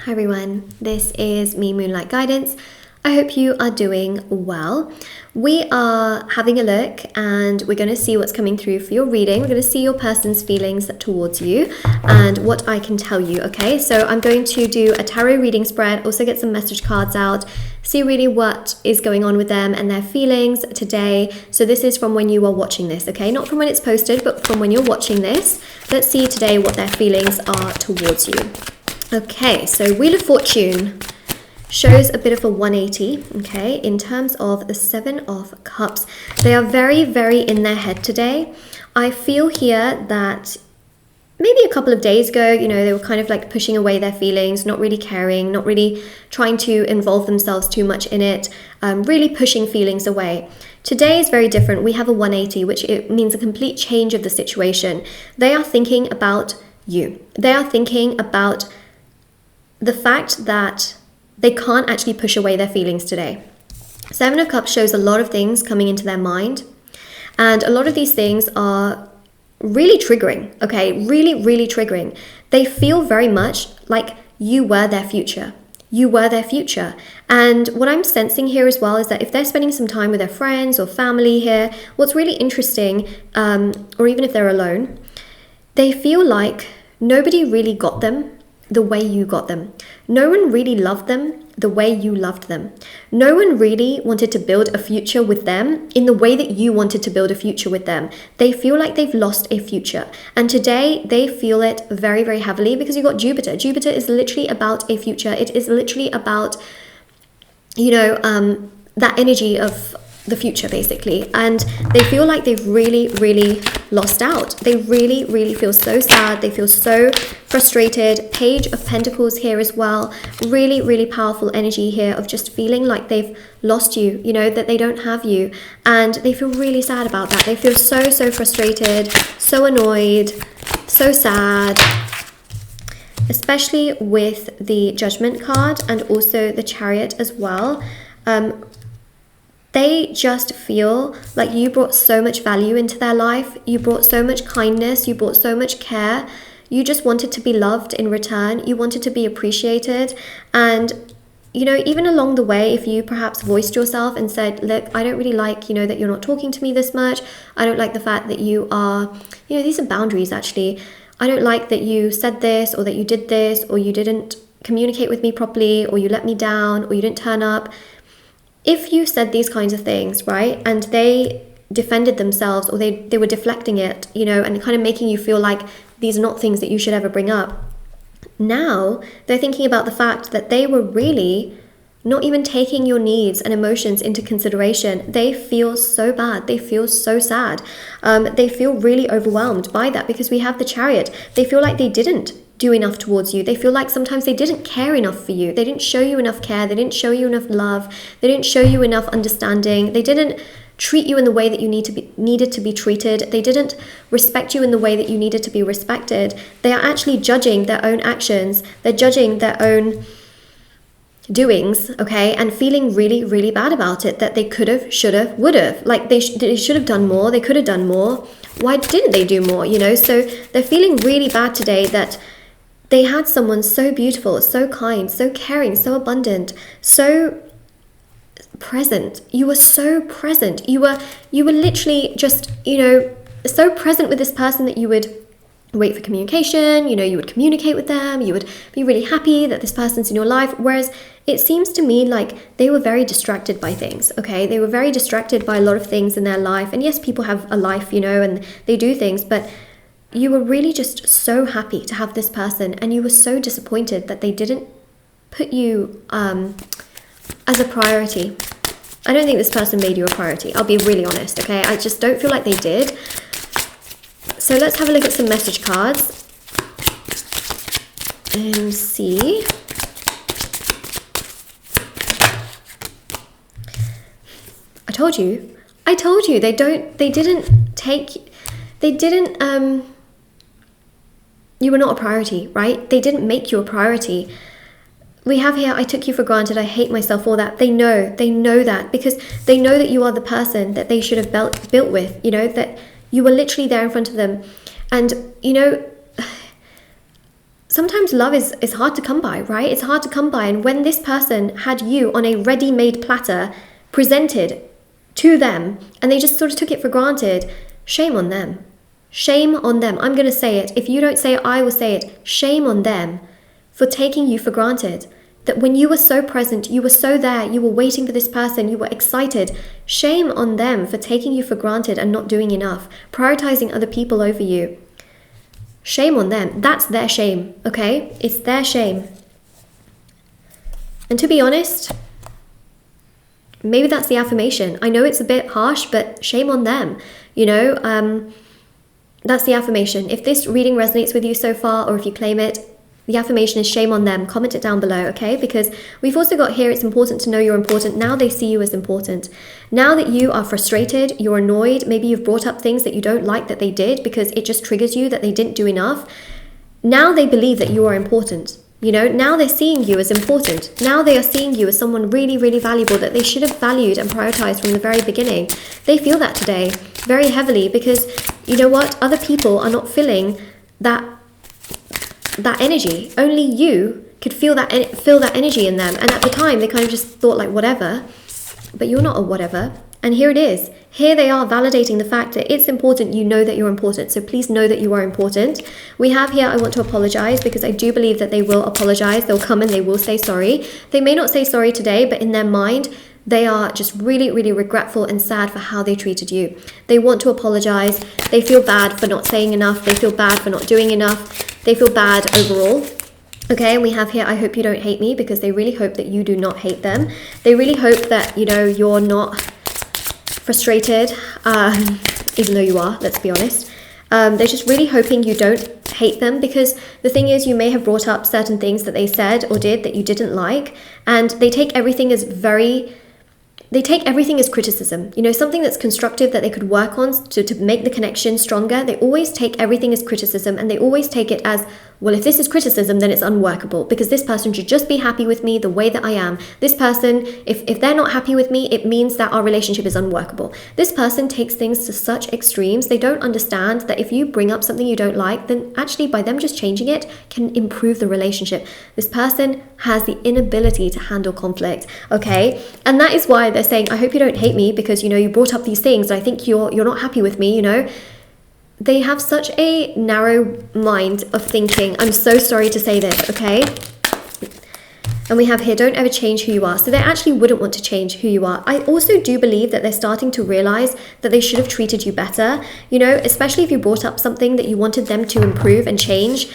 Hi everyone, this is me, Moonlight Guidance. I hope you are doing well. We are having a look and we're going to see what's coming through for your reading. We're going to see your person's feelings towards you and what I can tell you, okay? So I'm going to do a tarot reading spread, also get some message cards out, see really what is going on with them and their feelings today. So this is from when you are watching this, okay? Not from when it's posted, but from when you're watching this. Let's see today what their feelings are towards you. Okay, so Wheel of Fortune shows a bit of a 180, okay, in terms of the Seven of Cups. They are very, very in their head today. I feel here that maybe a couple of days ago, you know, they were kind of like pushing away their feelings, not really caring, not really trying to involve themselves too much in it, really pushing feelings away. Today is very different. We have a 180, which it means a complete change of the situation. They are thinking about you. They are thinking about the fact that they can't actually push away their feelings today. Seven of Cups shows a lot of things coming into their mind, and a lot of these things are really triggering, okay? Really, really triggering. They feel very much like you were their future. You were their future. And what I'm sensing here as well is that if they're spending some time with their friends or family here, what's really interesting, or even if they're alone, they feel like nobody really got them the way you got them. No one really loved them the way you loved them. No one really wanted to build a future with them in the way that you wanted to build a future with them. They feel like they've lost a future. And today they feel it very, very heavily because you got Jupiter. Jupiter is literally about a future. It is literally about, you know, that energy of the future basically, and they feel like they've really, really lost out. They really, really feel so sad. They feel so frustrated. Page of Pentacles here as well. Really, really powerful energy here of just feeling like they've lost you, you know, that they don't have you, and they feel really sad about that. They feel so, so frustrated, so annoyed, so sad, especially with the Judgment card and also the Chariot as well. They just feel like you brought so much value into their life. You brought so much kindness. You brought so much care. You just wanted to be loved in return. You wanted to be appreciated. And, you know, even along the way, if you perhaps voiced yourself and said, look, I don't really like, you know, that you're not talking to me this much. I don't like the fact that you are, you know, these are boundaries actually. I don't like that you said this or that you did this or you didn't communicate with me properly or you let me down or you didn't turn up. If you said these kinds of things, right, and they defended themselves or they were deflecting it, you know, and kind of making you feel like these are not things that you should ever bring up, now they're thinking about the fact that they were really not even taking your needs and emotions into consideration. They feel so bad. They feel so sad. They feel really overwhelmed by that because we have the Chariot. They feel like they didn't do enough towards you. They feel like sometimes they didn't care enough for you. They didn't show you enough care. They didn't show you enough love. They didn't show you enough understanding. They didn't treat you in the way that you needed to be treated. They didn't respect you in the way that you needed to be respected. They are actually judging their own actions. They're judging their own doings, okay, and feeling really, really bad about it, that they could have, should have, would have. Like they should have done more. They could have done more. Why didn't they do more, you know? So they're feeling really bad today that they had someone so beautiful, so kind, so caring, so abundant, so present. You were so present. You were literally just, you know, so present with this person that you would wait for communication, you know, you would communicate with them, you would be really happy that this person's in your life. Whereas it seems to me like they were very distracted by things, okay? They were very distracted by a lot of things in their life. And yes, people have a life, you know, and they do things, but you were really just so happy to have this person, and you were so disappointed that they didn't put you as a priority. I don't think this person made you a priority. I'll be really honest, okay? I just don't feel like they did. So let's have a look at some message cards and see. I told you, you were not a priority, right? They didn't make you a priority. We have here, I took you for granted, I hate myself for that. They know that because they know that you are the person that they should have built with, you know, that you were literally there in front of them. And, you know, sometimes love is hard to come by, right? It's hard to come by. And when this person had you on a ready-made platter presented to them and they just sort of took it for granted, shame on them. Shame on them. I'm going to say it. If you don't say it, I will say it. Shame on them for taking you for granted. That when you were so present, you were so there, you were waiting for this person, you were excited. Shame on them for taking you for granted and not doing enough, prioritizing other people over you. Shame on them. That's their shame, okay? It's their shame. And to be honest, maybe that's the affirmation. I know it's a bit harsh, but shame on them. You know, that's the affirmation. If this reading resonates with you so far, or if you claim it, the affirmation is shame on them. Comment it down below, okay? Because we've also got here, it's important to know you're important. Now they see you as important. Now that you are frustrated, you're annoyed, maybe you've brought up things that you don't like that they did because it just triggers you that they didn't do enough. Now they believe that you are important. You know, now they're seeing you as important. Now they are seeing you as someone really, really valuable that they should have valued and prioritized from the very beginning. They feel that today very heavily because, you know what? Other people are not feeling that energy. Only you could feel that energy in them. And at the time, they kind of just thought like, whatever. But you're not a whatever. And here it is. Here they are validating the fact that it's important. You know that you're important. So please know that you are important. We have here, I want to apologize, because I do believe that they will apologize. They'll come and they will say sorry. They may not say sorry today, but in their mind, they are just really, really regretful and sad for how they treated you. They want to apologize. They feel bad for not saying enough. They feel bad for not doing enough. They feel bad overall. Okay, and we have here, I hope you don't hate me, because they really hope that you do not hate them. They really hope that, you know, you're not frustrated, even though you are, let's be honest. They're just really hoping you don't hate them, because the thing is, you may have brought up certain things that they said or did that you didn't like, and they take everything as criticism, you know, something that's constructive that they could work on to make the connection stronger. They always take everything as criticism, and they always take it as, well, if this is criticism, then it's unworkable, because this person should just be happy with me the way that I am. This person, if they're not happy with me, it means that our relationship is unworkable. This person takes things to such extremes. They don't understand that if you bring up something you don't like, then actually by them just changing it can improve the relationship. This person has the inability to handle conflict, okay? And that is why they're saying, I hope you don't hate me, because, you know, you brought up these things. I think you're not happy with me, you know? They have such a narrow mind of thinking. I'm so sorry to say this, okay? And we have here, don't ever change who you are. So they actually wouldn't want to change who you are. I also do believe that they're starting to realize that they should have treated you better, you know, especially if you brought up something that you wanted them to improve and change.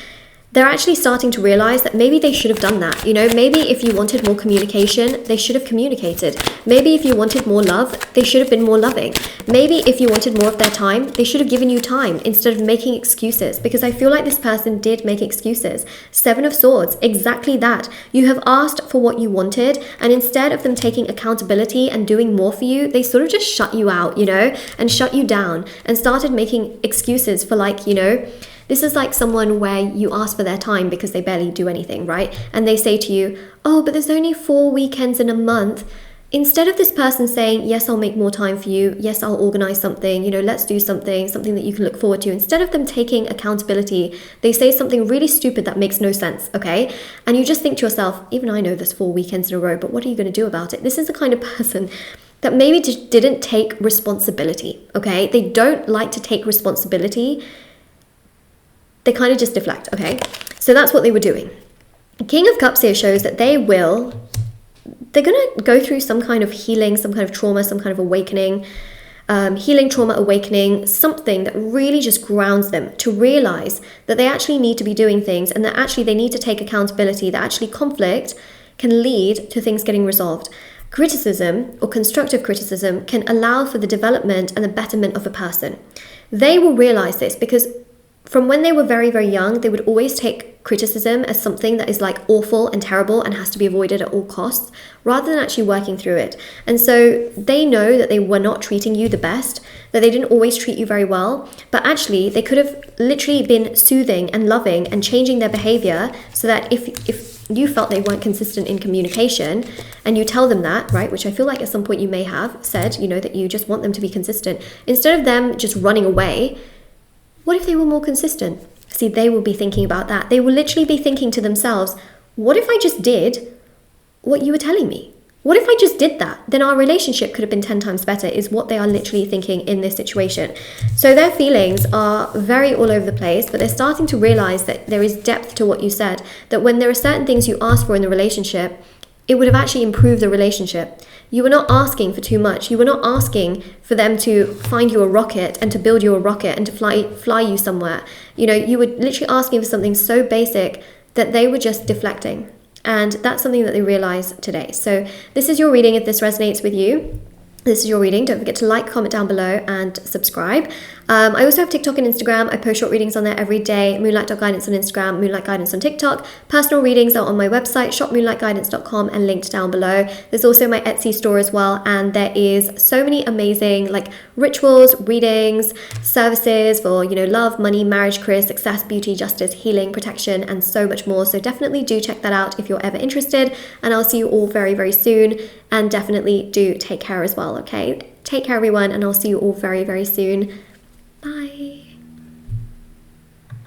They're actually starting to realize that maybe they should have done that. You know, maybe if you wanted more communication, they should have communicated. Maybe if you wanted more love, they should have been more loving. Maybe if you wanted more of their time, they should have given you time instead of making excuses, because I feel like this person did make excuses. 7 of Swords, exactly that. You have asked for what you wanted, and instead of them taking accountability and doing more for you, they sort of just shut you out, you know, and shut you down and started making excuses for, like, you know, this is like someone where you ask for their time because they barely do anything, right? And they say to you, oh, but there's only 4 weekends in a month. Instead of this person saying, yes, I'll make more time for you. Yes, I'll organize something, you know, let's do something that you can look forward to. Instead of them taking accountability, they say something really stupid that makes no sense, okay? And you just think to yourself, even I know there's 4 weekends in a row, but what are you going to do about it? This is the kind of person that maybe just didn't take responsibility, okay? They don't like to take responsibility. They kind of just deflect, okay? So that's what they were doing. King of Cups here shows that they're going to go through some kind of healing, some kind of trauma, some kind of awakening, healing, trauma, awakening, something that really just grounds them to realize that they actually need to be doing things, and that actually they need to take accountability, that actually conflict can lead to things getting resolved. Criticism or constructive criticism can allow for the development and the betterment of a person. They will realize this because from when they were very, very young, they would always take criticism as something that is like awful and terrible and has to be avoided at all costs, rather than actually working through it. And so they know that they were not treating you the best, that they didn't always treat you very well, but actually they could have literally been soothing and loving and changing their behavior so that if you felt they weren't consistent in communication and you tell them that, right, which I feel like at some point you may have said, you know, that you just want them to be consistent, instead of them just running away, what if they were more consistent? See, they will be thinking about that. They will literally be thinking to themselves, what if I just did what you were telling me? What if I just did that? Then our relationship could have been 10 times better, is what they are literally thinking in this situation. So their feelings are very all over the place, but they're starting to realize that there is depth to what you said, that when there are certain things you ask for in the relationship, it would have actually improved the relationship. You were not asking for too much. You were not asking for them to find you a rocket and to build you a rocket and to fly you somewhere. You know, you were literally asking for something so basic that they were just deflecting. And that's something that they realize today. So this is your reading. If this resonates with you, this is your reading. Don't forget to like, comment down below, and subscribe. I also have TikTok and Instagram. I post short readings on there every day. Moonlight.guidance on Instagram, Moonlight Guidance on TikTok. Personal readings are on my website, shopmoonlightguidance.com, and linked down below. There's also my Etsy store as well, and there is so many amazing like rituals, readings, services for, you know, love, money, marriage, career, success, beauty, justice, healing, protection, and so much more. So definitely do check that out if you're ever interested, and I'll see you all very, very soon. And definitely do take care as well, okay? Take care, everyone, and I'll see you all very, very soon. Bye.